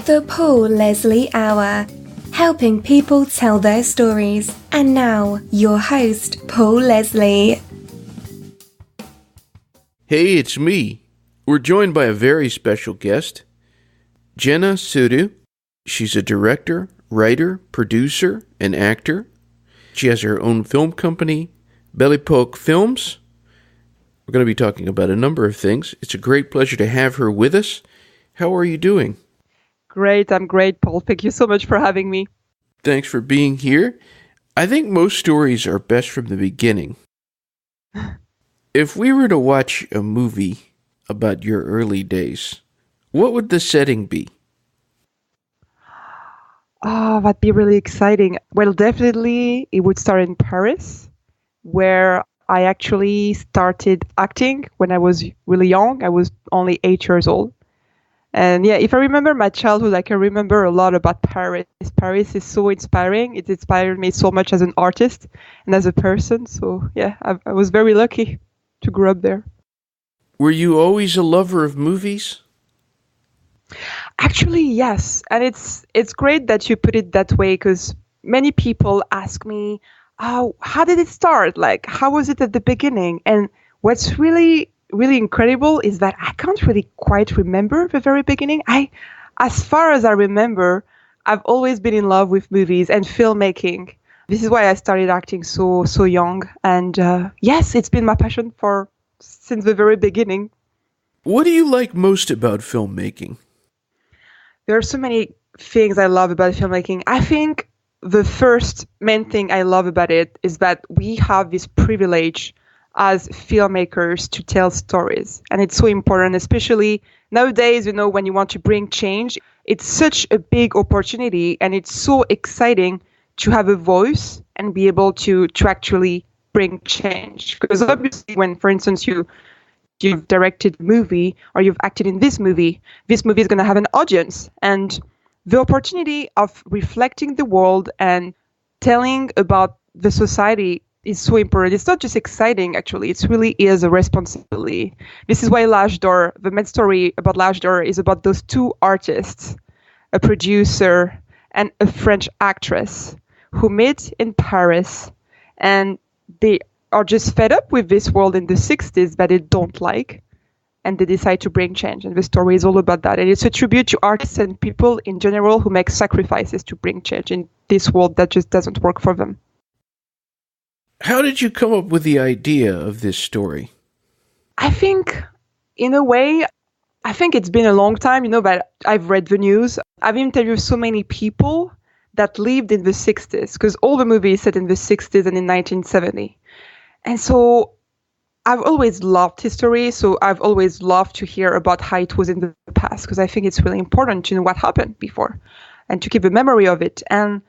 The Paul Leslie Hour, helping people tell their stories. And now, your host, Paul Leslie. Hey, it's me. We're joined by a very special guest, Jenna Suru. She's a director, writer, producer, and actor. She has her own film company, Époque Films. We're going to be talking about a number of things. It's a great pleasure to have her with us. How are you doing? Great, I'm great, Paul. Thank you so much for having me. Thanks for being here. I think most stories are best from the beginning. If we were to watch a movie about your early days, what would the setting be? Oh, that'd be really exciting. Well, definitely it would start in Paris, where I actually started acting when I was really young. I was only 8 years old. And yeah, if I remember my childhood, I can remember a lot about Paris. Paris is so inspiring. It inspired me so much as an artist and as a person. So yeah, I was very lucky to grow up there. Were you always a lover of movies? Actually, yes. And it's great that you put it that way, because many people ask me, oh, how did it start? Like, how was it at the beginning? And what's really incredible is that I can't really quite remember the very beginning. As far as I remember, I've always been in love with movies and filmmaking. This is why I started acting so young. And yes, it's been my passion since the very beginning. What do you like most about filmmaking? There are so many things I love about filmmaking. I think the first main thing I love about it is that we have this privilege as filmmakers to tell stories. And it's so important, especially nowadays, when you want to bring change. It's such a big opportunity, and it's so exciting to have a voice and be able to actually bring change. Because obviously when, for instance, you've directed a movie or you've acted in this movie is going to have an audience. And the opportunity of reflecting the world and telling about the society is so important. It's not just exciting, actually. It really is a responsibility. This is why L'Âge d'Or, the main story about L'Âge d'Or is about those two artists, a producer and a French actress, who meet in Paris, and they are just fed up with this world in the 60s that they don't like, and they decide to bring change. And the story is all about that. And it's a tribute to artists and people in general who make sacrifices to bring change in this world that just doesn't work for them. How did you come up with the idea of this story? I think, in a way, it's been a long time, that I've read the news. I've interviewed so many people that lived in the 60s, because all the movies set in the 60s and in 1970. And so I've always loved history, so I've always loved to hear about how it was in the past, because I think it's really important to know what happened before and to keep a memory of it. And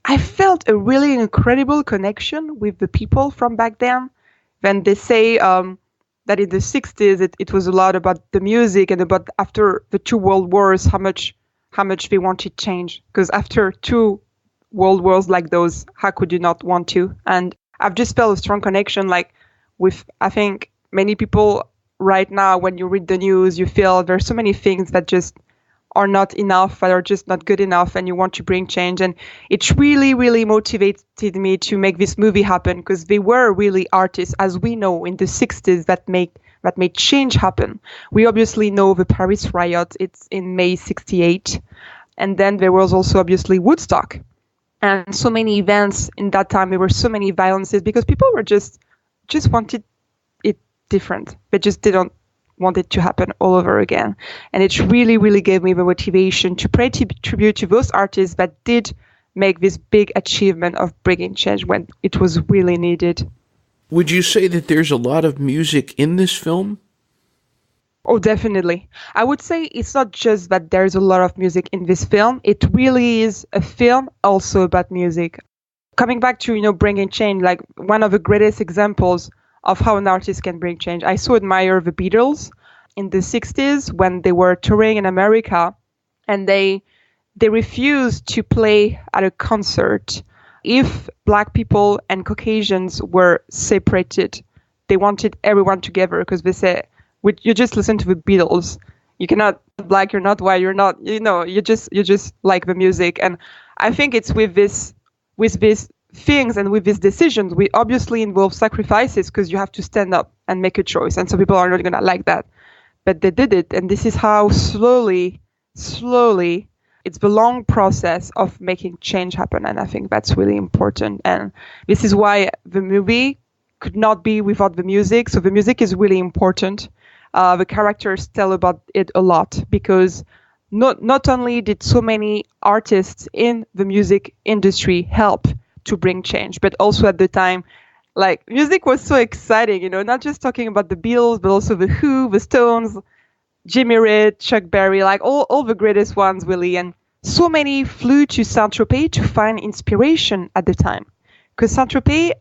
I felt a really incredible connection with the people from back then. When they say that in the 60s, it was a lot about the music and about after the two world wars, how much they wanted change. Because after two world wars like those, how could you not want to? And I've just felt a strong connection, with, I think, many people right now. When you read the news, you feel there's so many things that just are not enough, that are just not good enough, and you want to bring change. And it really motivated me to make this movie happen, because they were really artists, as we know, in the 60s that made change happen. We obviously know the Paris riot, it's in May 68. And then there was also obviously Woodstock. And so many events in that time, there were so many violences, because people were just wanted it different. They just didn't want it to happen all over again. And it really gave me the motivation to pay tribute to those artists that did make this big achievement of bringing change when it was really needed. Would you say that there's a lot of music in this film? Oh, definitely. I would say it's not just that there's a lot of music in this film. It really is a film also about music. Coming back to, bringing change, like one of the greatest examples of how an artist can bring change. I so admire the Beatles in the 60s when they were touring in America, and they refused to play at a concert if Black people and Caucasians were separated. They wanted everyone together, because they said, you just listen to the Beatles. You cannot black, you're not white, you're not, you just like the music. And I think it's with these things and with these decisions, we obviously involve sacrifices because you have to stand up and make a choice. And some people are not going to like that, but they did it. And this is how slowly, it's the long process of making change happen. And I think that's really important. And this is why the movie could not be without the music. So the music is really important. The characters tell about it a lot because not only did so many artists in the music industry help to bring change, but also at the time, like, music was so exciting, not just talking about the Beatles, but also the Who, the Stones, Jimmy Reed, Chuck Berry, like all the greatest ones, really. And so many flew to Saint-Tropez to find inspiration at the time. Because Saint-Tropez,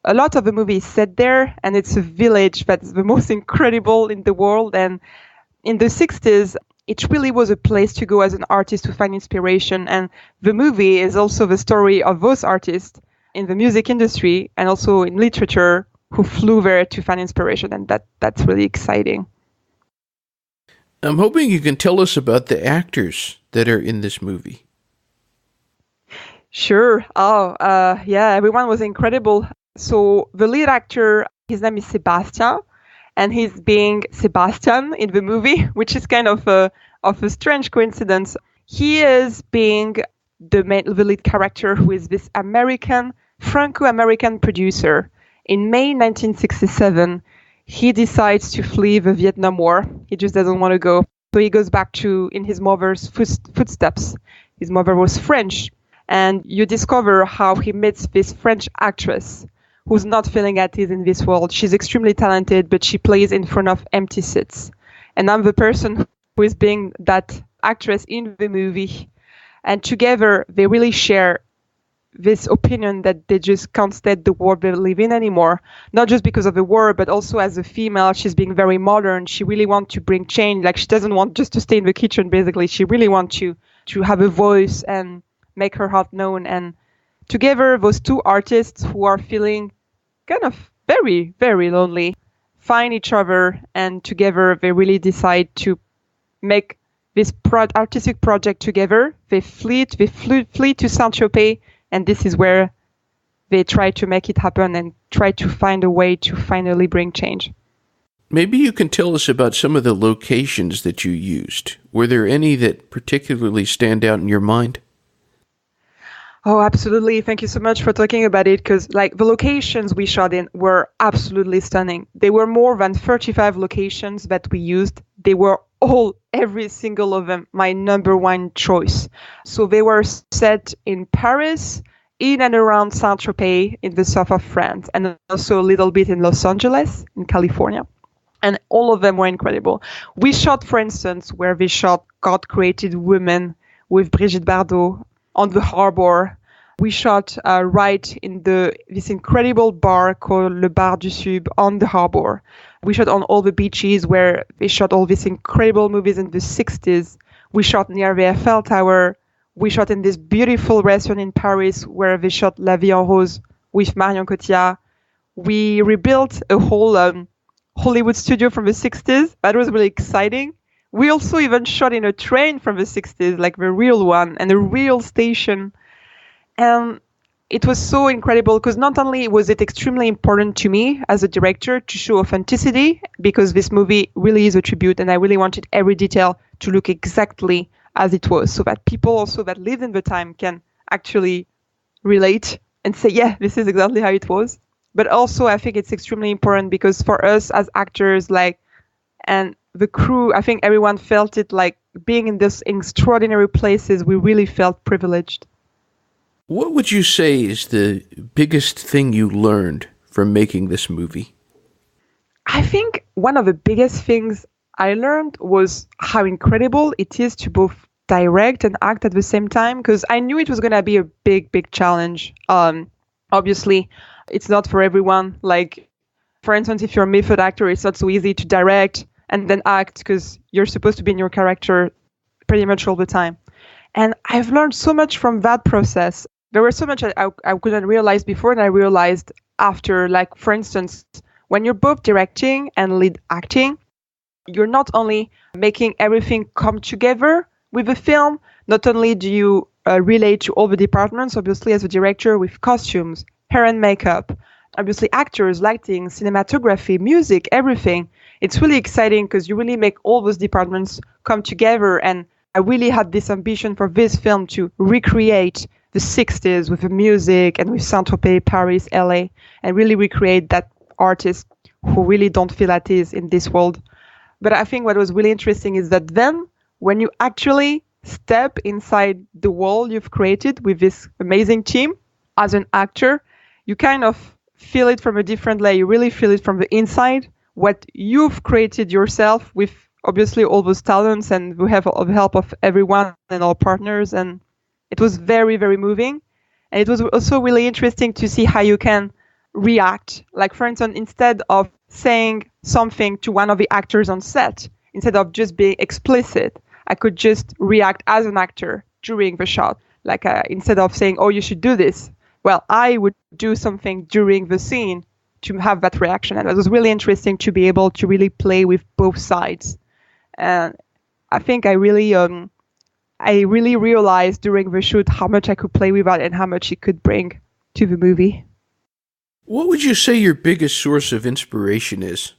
a lot of the movie is set there, and it's a village that's the most incredible in the world. And in the 60s, it really was a place to go as an artist to find inspiration. And the movie is also the story of those artists in the music industry and also in literature who flew there to find inspiration. And that's really exciting. I'm hoping you can tell us about the actors that are in this movie. Sure. Yeah, everyone was incredible. So the lead actor, his name is Sebastian, and he's being Sebastian in the movie, which is kind of a strange coincidence. He is being the lead character, who is this Franco-American producer. In May 1967, he decides to flee the Vietnam War. He just doesn't want to go. So he goes back in his mother's footsteps. His mother was French. And you discover how he meets this French actress who's not feeling at ease in this world. She's extremely talented, but she plays in front of empty seats. And I'm the person who is being that actress in the movie. And together, they really share this opinion that they just can't stand the world they live in anymore. Not just because of the war, but also as a female, she's being very modern. She really wants to bring change. Like, she doesn't want just to stay in the kitchen, basically. She really wants to have a voice and make her heart known. And together, those two artists who are feeling kind of very, very lonely find each other, and together they really decide to make this artistic project together. They flee to Saint-Tropez, and this is where they try to make it happen and try to find a way to finally bring change. Maybe you can tell us about some of the locations that you used. Were there any that particularly stand out in your mind? Oh, absolutely. Thank you so much for talking about it, because the locations we shot in were absolutely stunning. There were more than 35 locations that we used. They were every single of them, my number one choice. So they were set in Paris, in and around Saint-Tropez in the south of France, and also a little bit in Los Angeles, in California. And all of them were incredible. We shot, for instance, where they shot God Created Women with Brigitte Bardot on the harbor. We shot right in this incredible bar called Le Bar du Sud on the harbor. We shot on all the beaches where they shot all these incredible movies in the 60s. We shot near the Eiffel Tower. We shot in this beautiful restaurant in Paris where they shot La Vie en Rose with Marion Cotillard. We rebuilt a whole Hollywood studio from the 60s. That was really exciting. We also even shot in a train from the 60s, like the real one, and a real station. And it was so incredible because not only was it extremely important to me as a director to show authenticity, because this movie really is a tribute and I really wanted every detail to look exactly as it was, so that people also that lived in the time can actually relate and say, yeah, this is exactly how it was. But also I think it's extremely important because for us as actors, and the crew, I think everyone felt it, like being in these extraordinary places, we really felt privileged. What would you say is the biggest thing you learned from making this movie? I think one of the biggest things I learned was how incredible it is to both direct and act at the same time, because I knew it was going to be a big, big challenge. Obviously, it's not for everyone. Like, for instance, if you're a method actor, it's not so easy to direct and then act because you're supposed to be in your character pretty much all the time. And I've learned so much from that process. There was so much I couldn't realize before and I realized after. Like, for instance, when you're both directing and lead acting, you're not only making everything come together with the film, not only do you relate to all the departments, obviously as a director, with costumes, hair and makeup, obviously actors, lighting, cinematography, music, everything. It's really exciting because you really make all those departments come together. And I really had this ambition for this film to recreate the 60s with the music and with Saint-Tropez, Paris, LA, and really recreate that artist who really don't feel at ease in this world. But I think what was really interesting is that then when you actually step inside the world you've created with this amazing team as an actor, you kind of feel it from a different layer. You really feel it from the inside, what you've created yourself with obviously all those talents, and we have the help of everyone and our partners. And it was very, very moving. And it was also really interesting to see how you can react. Like, for instance, instead of saying something to one of the actors on set, instead of just being explicit, I could just react as an actor during the shot. Like, instead of saying, oh, you should do this, well, I would do something during the scene to have that reaction. And it was really interesting to be able to really play with both sides. And I think I really realized during the shoot how much I could play with that and how much it could bring to the movie. What would you say your biggest source of inspiration is?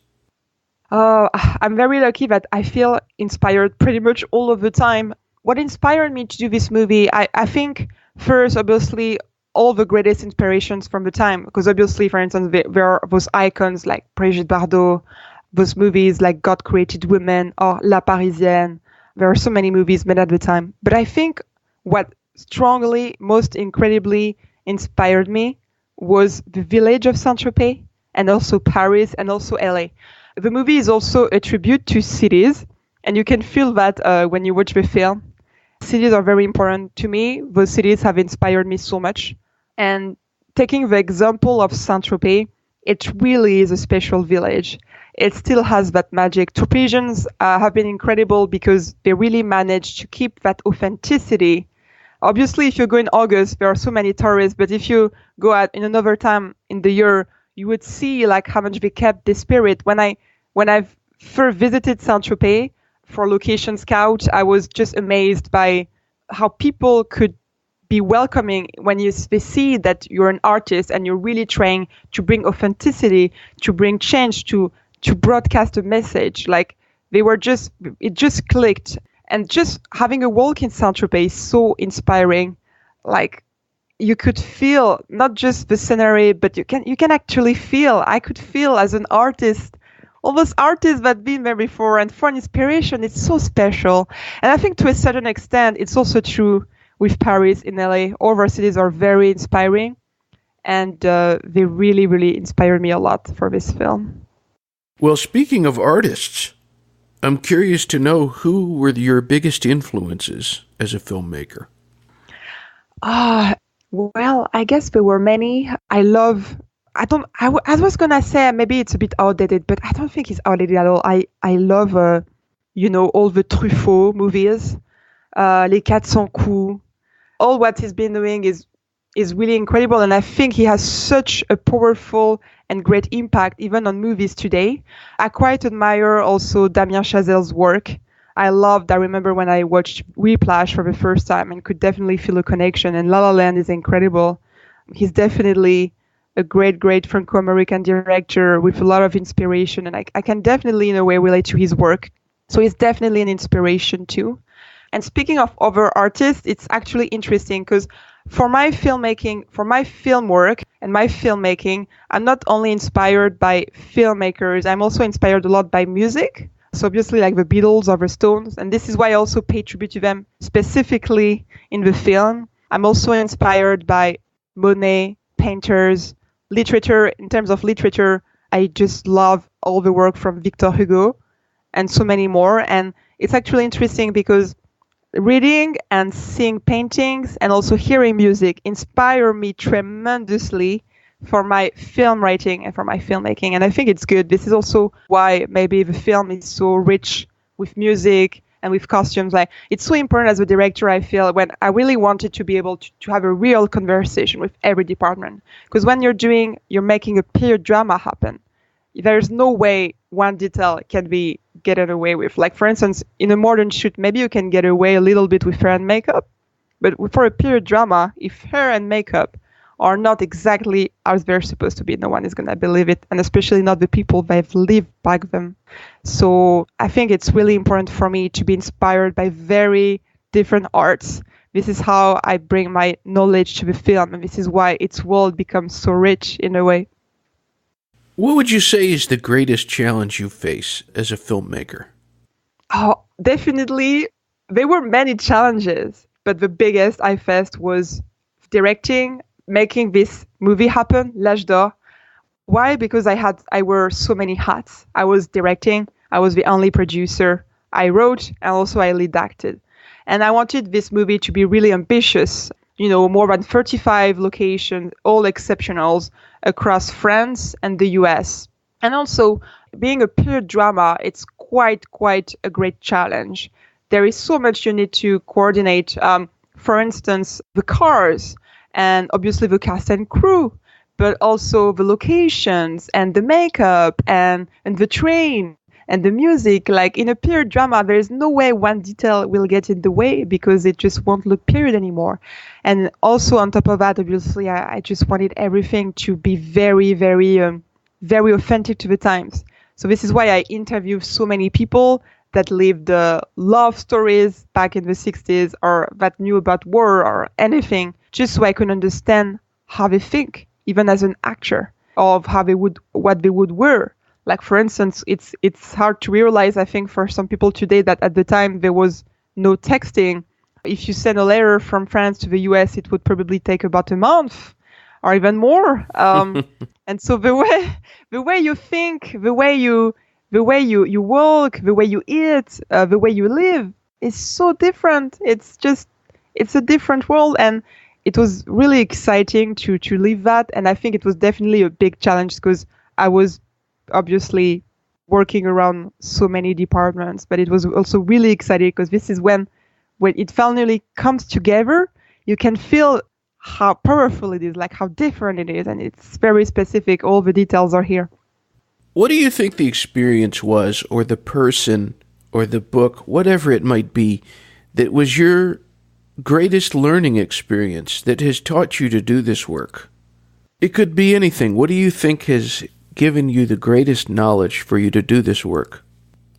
I'm very lucky that I feel inspired pretty much all of the time. What inspired me to do this movie, I think first, obviously, all the greatest inspirations from the time. Because obviously, for instance, there are those icons like Brigitte Bardot, those movies like God Created Women or La Parisienne. There are so many movies made at the time. But I think what strongly, most incredibly inspired me was the village of Saint-Tropez and also Paris and also LA. The movie is also a tribute to cities, and you can feel that when you watch the film. Cities are very important to me. Those cities have inspired me so much. And taking the example of Saint-Tropez, it really is a special village. It still has that magic. Tropesians have been incredible because they really managed to keep that authenticity. Obviously, if you go in August, there are so many tourists, but if you go out in another time in the year, you would see like how much they kept the spirit. When I've first visited Saint-Tropez for location scout, I was just amazed by how people could be welcoming when they see that you're an artist and you're really trying to bring authenticity, to bring change, to broadcast a message. Like it just clicked. And just having a walk in Saint-Tropez is so inspiring. Like, you could feel not just the scenery, but you can actually feel. I could feel as an artist, all those artists that been there before, and for an inspiration, it's so special. And I think to a certain extent, it's also true with Paris in LA. All of our cities are very inspiring, and they really, really inspired me a lot for this film. Well, speaking of artists, I'm curious to know who were your biggest influences as a filmmaker. Well, I guess there were many. I was going to say maybe it's a bit outdated, but I don't think it's outdated at all. I love, all the Truffaut movies, Les 400 coups. All what he's been doing is really incredible. And I think he has such a powerful and great impact even on movies today. I quite admire also Damien Chazelle's work. I remember when I watched Whiplash for the first time and could definitely feel a connection. And La La Land is incredible. He's definitely a great, great Franco-American director with a lot of inspiration. And I can definitely, in a way, relate to his work. So he's definitely an inspiration too. And speaking of other artists, it's actually interesting because for my filmmaking, for my film work and my filmmaking, I'm not only inspired by filmmakers, I'm also inspired a lot by music. So obviously like the Beatles or the Stones. And this is why I also pay tribute to them specifically in the film. I'm also inspired by Monet, painters, literature. In terms of literature, I just love all the work from Victor Hugo and so many more. And it's actually interesting because reading and seeing paintings and also hearing music inspire me tremendously for my film writing and for my filmmaking. And I think it's good. This is also why maybe the film is so rich with music and with costumes. Like, it's so important as a director, I feel, when I really wanted to be able to have a real conversation with every department. Because when you're making a period drama happen, there's no way one detail can be get it away with. Like, for instance, in a modern shoot, maybe you can get away a little bit with hair and makeup. But for a period drama, if hair and makeup are not exactly as they're supposed to be, no one is going to believe it, and especially not the people they've lived back then. So I think it's really important for me to be inspired by very different arts. This is how I bring my knowledge to the film, and this is why its world becomes so rich in a way. What would you say is the greatest challenge you face as a filmmaker? Oh, definitely. There were many challenges, but the biggest I faced was directing, making this movie happen, L'Âge d'Or. Why? Because I wore so many hats. I was directing, I was the only producer, I wrote, and also I lead acted. And I wanted this movie to be really ambitious, more than 35 locations, all exceptionals across France and the US. And also, being a period drama, it's quite a great challenge. There is so much you need to coordinate. For instance, the cars, and obviously the cast and crew, but also the locations and the makeup and the train and the music. Like, in a period drama, there's no way one detail will get in the way because it just won't look period anymore. And also on top of that, obviously, I just wanted everything to be very, very authentic to the times. So this is why I interviewed so many people that lived love stories back in the 60s or that knew about war or anything, just so I could understand how they think, even as an actor, of what they would wear. Like, for instance, it's hard to realize, I think, for some people today that at the time there was no texting. If you send a letter from France to the US, it would probably take about a month or even more. And so the way you think, the way you walk, the way you eat, the way you live is so different. It's a different world, and it was really exciting to live that. And I think it was definitely a big challenge because I was obviously working around so many departments, but it was also really exciting because this is when it finally comes together, you can feel how powerful it is, like how different it is, and it's very specific. All the details are here. What do you think the experience was, or the person, or the book, whatever it might be, that was your greatest learning experience that has taught you to do this work? It could be anything. What do you think has given you the greatest knowledge for you to do this work?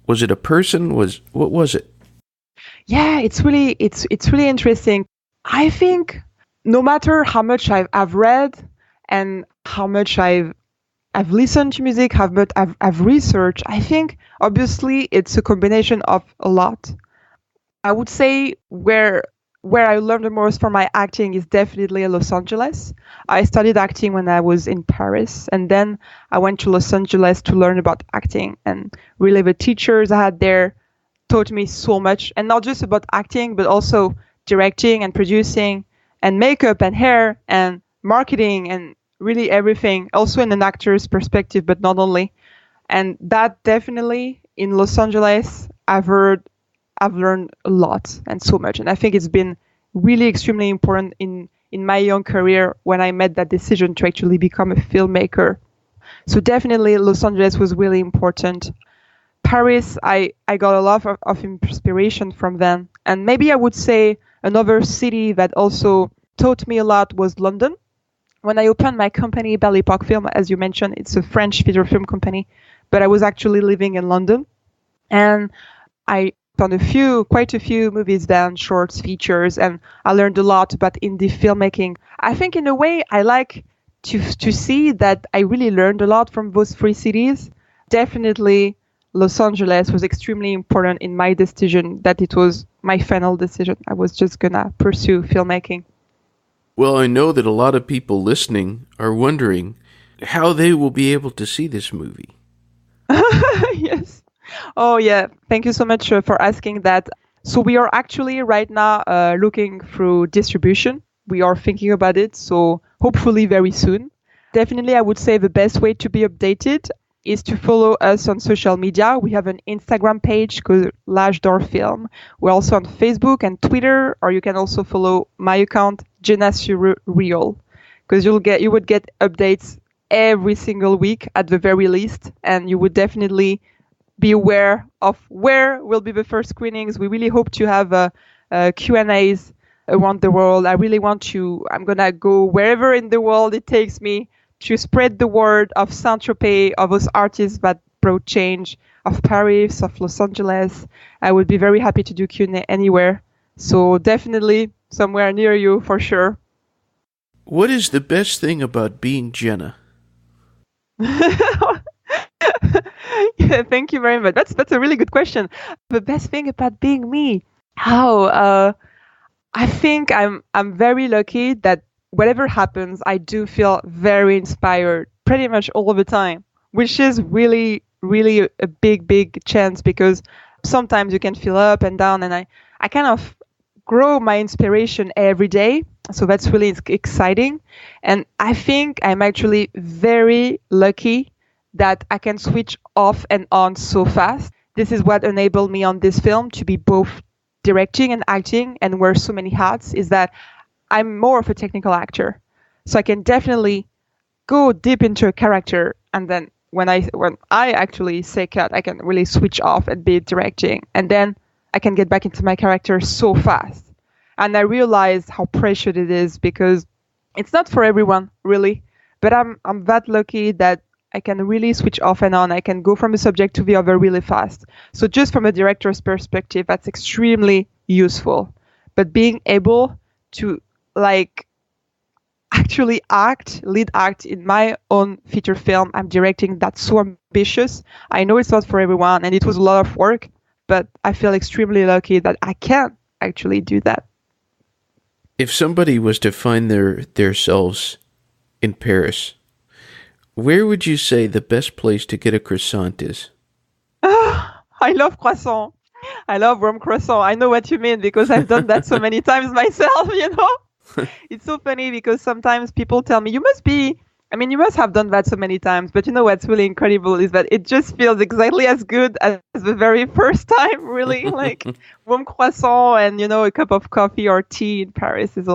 Was it a person? What was it? Yeah, it's really interesting. I think no matter how much I've read and how much I've listened to music, how much I've researched, I think obviously it's a combination of a lot. I would say where I learned the most from my acting is definitely Los Angeles. I studied acting when I was in Paris, and then I went to Los Angeles to learn about acting. And really the teachers I had there taught me so much, and not just about acting, but also directing and producing and makeup and hair and marketing and really everything, also in an actor's perspective, but not only. And that definitely in Los Angeles, I've learned a lot and so much. And I think it's been really extremely important in my young career when I made that decision to actually become a filmmaker. So definitely Los Angeles was really important. Paris, I got a lot of inspiration from them. And maybe I would say another city that also taught me a lot was London. When I opened my company, Belle, Époque Film, as you mentioned, it's a French feature film company, but I was actually living in London. And I found quite a few movies then, shorts, features, and I learned a lot about indie filmmaking. I think in a way I like to see that I really learned a lot from those three cities. Definitely Los Angeles was extremely important in my decision, that it was my final decision. I was just gonna pursue filmmaking. Well, I know that a lot of people listening are wondering how they will be able to see this movie. Yes. Oh, yeah. Thank you so much for asking that. So we are actually right now looking through distribution. We are thinking about it. So hopefully very soon. Definitely, I would say the best way to be updated is to follow us on social media. We have an Instagram page called L'Âge d'Or Film. We're also on Facebook and Twitter, or you can also follow my account, Jenna Suru Real, because you would get updates every single week at the very least, and you would definitely be aware of where will be the first screenings. We really hope to have Q&As around the world. I'm going to go wherever in the world it takes me to spread the word of Saint-Tropez, of those artists that brought change, of Paris, of Los Angeles. I would be very happy to do Q&A anywhere. So definitely somewhere near you for sure. What is the best thing about being Jenna? Yeah, thank you very much. That's a really good question. The best thing about being me? I think I'm very lucky that whatever happens, I do feel very inspired pretty much all the time, which is really, really a big chance, because sometimes you can feel up and down, and I kind of grow my inspiration every day. So that's really exciting. And I think I'm actually very lucky that I can switch off and on so fast. This is what enabled me on this film to be both directing and acting and wear so many hats, is that I'm more of a technical actor. So I can definitely go deep into a character, and then when I actually say cut, I can really switch off and be directing, and then I can get back into my character so fast. And I realized how precious it is, because it's not for everyone really, but I'm that lucky that I can really switch off and on. I can go from a subject to the other really fast. So just from a director's perspective, that's extremely useful. But being able to actually lead act in my own feature film I'm directing, that's so ambitious. I know it's not for everyone, and it was a lot of work, but I feel extremely lucky that I can actually do that. If somebody was to find their selves in Paris, where would you say the best place to get a croissant is? I love croissant. I love warm croissant. I know what you mean, because I've done that so many times myself, It's so funny because sometimes people tell me, you must have done that so many times. But what's really incredible is that it just feels exactly as good as the very first time, really. Like warm croissant and, a cup of coffee or tea in Paris it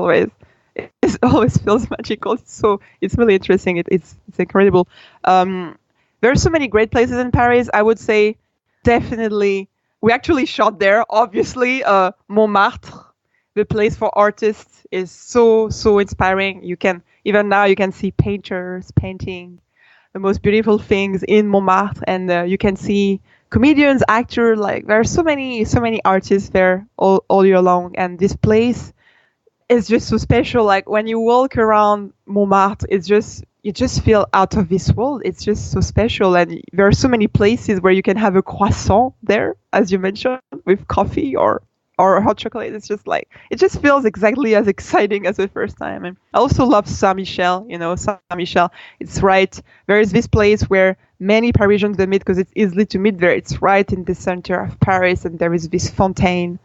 always feels magical. So it's really interesting. It's incredible. There are so many great places in Paris. I would say definitely, we actually shot there, obviously, Montmartre. The place for artists is so inspiring. Even now you can see painters painting the most beautiful things in Montmartre, and you can see comedians, actors. Like there are so many artists there all year long, and this place is just so special. Like when you walk around Montmartre, you just feel out of this world. It's just so special, and there are so many places where you can have a croissant there, as you mentioned, with coffee or hot chocolate. It's just it just feels exactly as exciting as the first time. And I also love Saint-Michel. Saint-Michel, it's right. There is this place where many Parisians meet, because it's easy to meet there. It's right in the center of Paris, and there is this fontaine.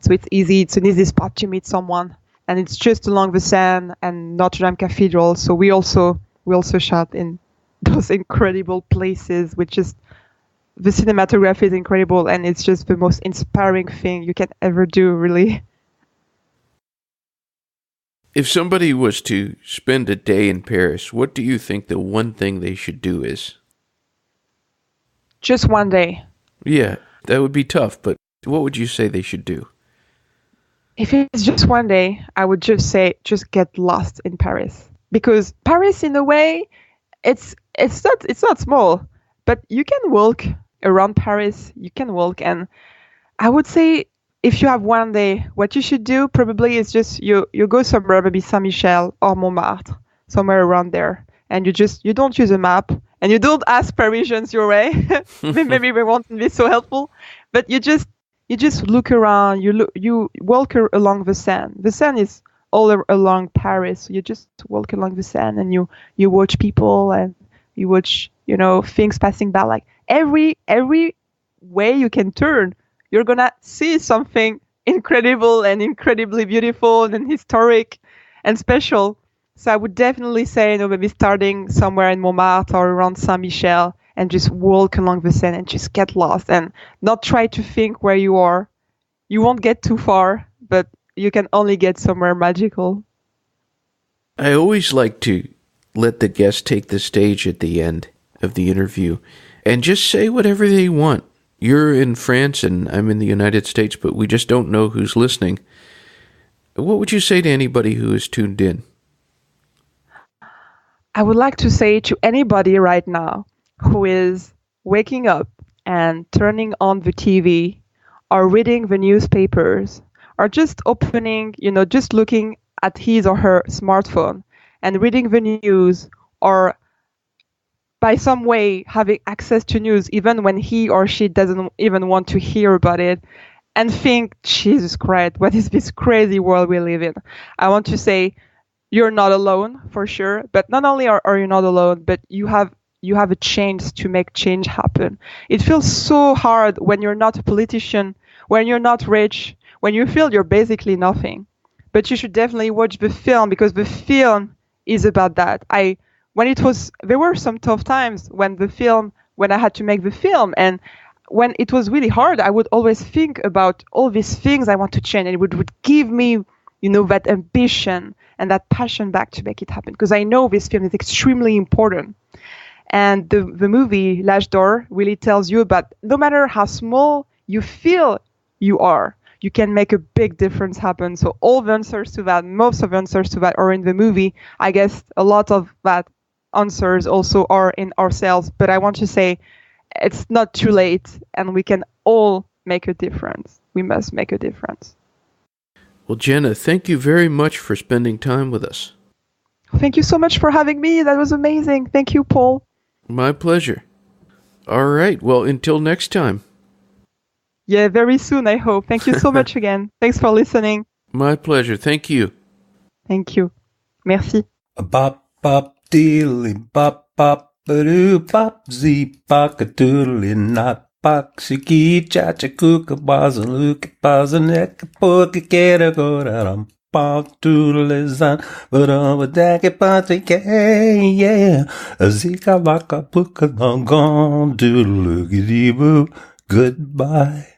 So it's an easy spot to meet someone. And it's just along the Seine and Notre Dame Cathedral. So we also shot in those incredible places, which is, the cinematography is incredible, and it's just the most inspiring thing you can ever do, really. If somebody was to spend a day in Paris, what do you think the one thing they should do is? Just one day. Yeah, that would be tough, but what would you say they should do? If it's just one day, I would just say, just get lost in Paris. Because Paris, in a way, it's not small, but you can walk around Paris. You can walk, and I would say, if you have one day, what you should do probably is just you go somewhere, maybe Saint-Michel or Montmartre, somewhere around there, and you don't use a map, and you don't ask Parisians your way. Maybe they won't be so helpful, but you just look around. You walk along the Seine. The Seine is all along Paris. So you just walk along the Seine, and you watch people, and you watch things passing by. Like every way you can turn, you're gonna see something incredible and incredibly beautiful and historic and special. So I would definitely say, maybe starting somewhere in Montmartre or around Saint-Michel, and just walk along the Seine and just get lost and not try to think where you are. You won't get too far, but you can only get somewhere magical. I always like to let the guest take the stage at the end of the interview and just say whatever they want. You're in France and I'm in the United States, but we just don't know who's listening. What would you say to anybody who is tuned in? I would like to say to anybody right now who is waking up and turning on the TV or reading the newspapers or just opening, just looking at his or her smartphone and reading the news or by some way having access to news even when he or she doesn't even want to hear about it and think, Jesus Christ, what is this crazy world we live in? I want to say you're not alone for sure, but not only are you not alone, but you have a chance to make change happen. It feels so hard when you're not a politician, when you're not rich, when you feel you're basically nothing. But you should definitely watch the film because the film is about that. There were some tough times when I had to make the film, and when it was really hard, I would always think about all these things I want to change, and it would give me, that ambition and that passion back to make it happen. Because I know this film is extremely important. And the movie, L'Âge d'Or, really tells you about no matter how small you feel you are, you can make a big difference happen. So all the answers to that, most of the answers to that are in the movie. I guess a lot of that answers also are in ourselves. But I want to say it's not too late and we can all make a difference. We must make a difference. Well, Jenna, thank you very much for spending time with us. Thank you so much for having me. That was amazing. Thank you, Paul. My pleasure. All right. Well, until next time. Yeah, very soon, I hope. Thank you so much again. Thanks for listening. My pleasure. Thank you. Thank you. Merci. Bop, bop, deedly, bop, bop, ba-doo, bop, zee, bop, a doodly, not. Bakshiki, chacha, kuka, baza, luka, baza, neka, poka, kera, go, da, bop, doodlizan, but over dake, pati, yeah, zika, baka, puka, long gone, doodle, boo, goodbye.